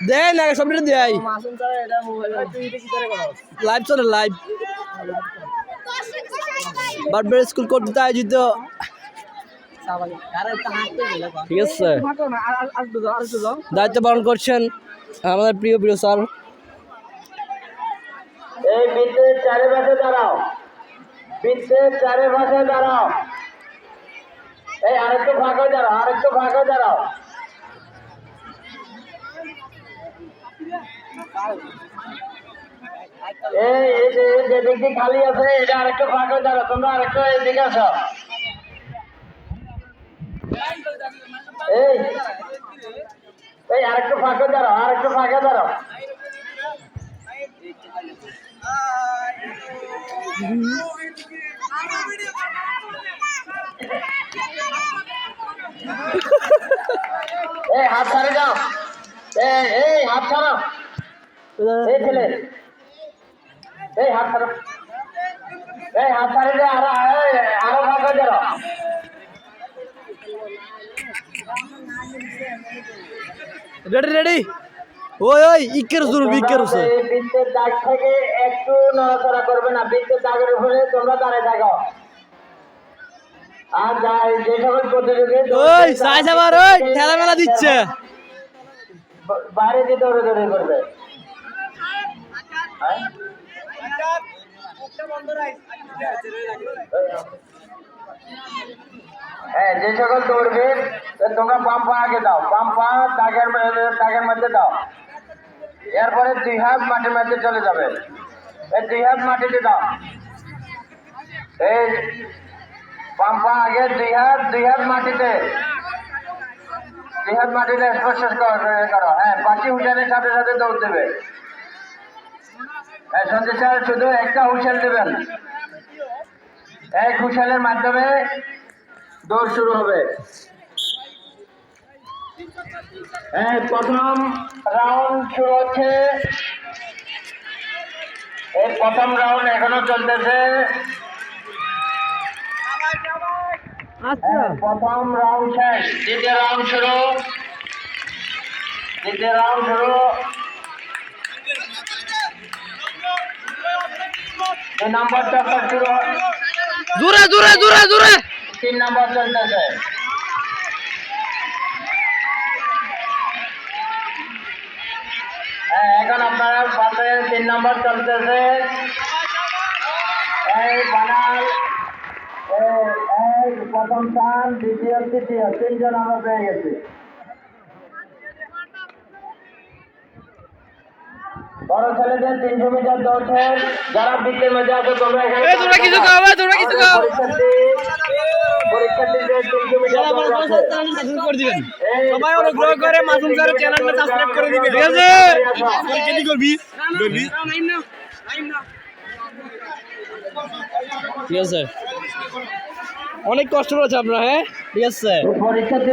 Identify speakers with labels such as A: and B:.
A: দেয় না সবটা দেয় লাইভ চলে লাইভ বারবার স্কুল করতে আয়োজিত ঠিক আছে দায়িত্ব পালন করছেন আমাদের প্রিয় প্রিয় স্যার।
B: এই বৃত্তের চারিপাশে দাঁড়াও, বৃত্তের চারিপাশে দাঁড়াও। এই আরেকটু ফাঁকা দাঁড়াও, আরেকটু ফাঁকা দাঁড়াও। এই যে দিকটি খালি আছে এটা আরেকটু ফাঁকা দাঁড়াও, তোমরা আরেকটু এদিকে আসো। এই আরেকটু ফাঁকা দাঁড়াও, আরেকটু ফাঁকা দাঁড়াও। এই হাত ছাড়ে যাও, এই হাত ছাড়ো, এই ছেলে এই হাত ছাড়ো, এই হাত ছাড়ে যাও, আরো ফাঁকা দাঁড়াও।
A: রেডি রেডি ওই ওই ইকের জোর বিকের আছে
B: বৃত্তের দাগ থেকে একটু নড়াচড়া করবে না, বৃত্তের দাগের উপরে তোমরা দাঁড়িয়ে থাকো। আর যে সকল প্রতিযোগী
A: ওই সাইজ আবার ওই ঠেলা মেলা দিচ্ছে
B: বাইরে দিয়ে দৌড়ে করবে। হ্যাঁ, যে সকল দৌড়বে তোমরা বাম পা আগে দাও, বাম পা দাগের মধ্যে দাও। এরপরে 2 হাত মাটির মধ্যে চলে যাবে, এই 2 হাত মাটিতে দাও। এই বাম পা আগে 2 হাত মাটিতে, 2 হাত মাটিতে স্পর্শ করো। হ্যাঁ, বাকি হুঁশিয়ারের সাথে সাথে দৌড় দেবে। হ্যাঁ, সঞ্জয় স্যার শুধু একটা হুঁশিয়ার দেবেন, এক হুঁশিয়ারের মাধ্যমে দৌড় শুরু হবে। হ্যাঁ, প্রথম রাউন্ড শুরু হচ্ছে। এই প্রথম রাউন্ড এখনো চলতেছে। প্রথম রাউন্ড শেষ, দ্বিতীয় রাউন্ড শুরু, দ্বিতীয় রাউন্ড শুরু। 2 নম্বর চক্কর শুরু,
A: জোরে জোরে জোরে জোরে
B: 3 নম্বর চলতেছে। হ্যাঁ, এখন আপনারা পাশে 3 নম্বর চলতেছে। এই বানাল, এই প্রথম স্থান, দ্বিতীয়, তৃতীয়, 3 জন আমরা পেয়ে গেছি। বড় ছেলেদের 300 মিটার দৌড়ছে, যারা বৃত্তের মধ্যে আছে তোমরা এখানে পরীক্ষার্থীদের 300 মিটার দৌড় আছে।
A: সবাই অনুগ্রহ করে মাসুম স্যারের চ্যানেলটা সাবস্ক্রাইব করে দিবেন, ঠিক আছে? কি করবি করবি ঠিক আছে, অনেক কষ্ট করেছে আপনারা। হ্যাঁ ঠিক আছে।
B: পরীক্ষার্থী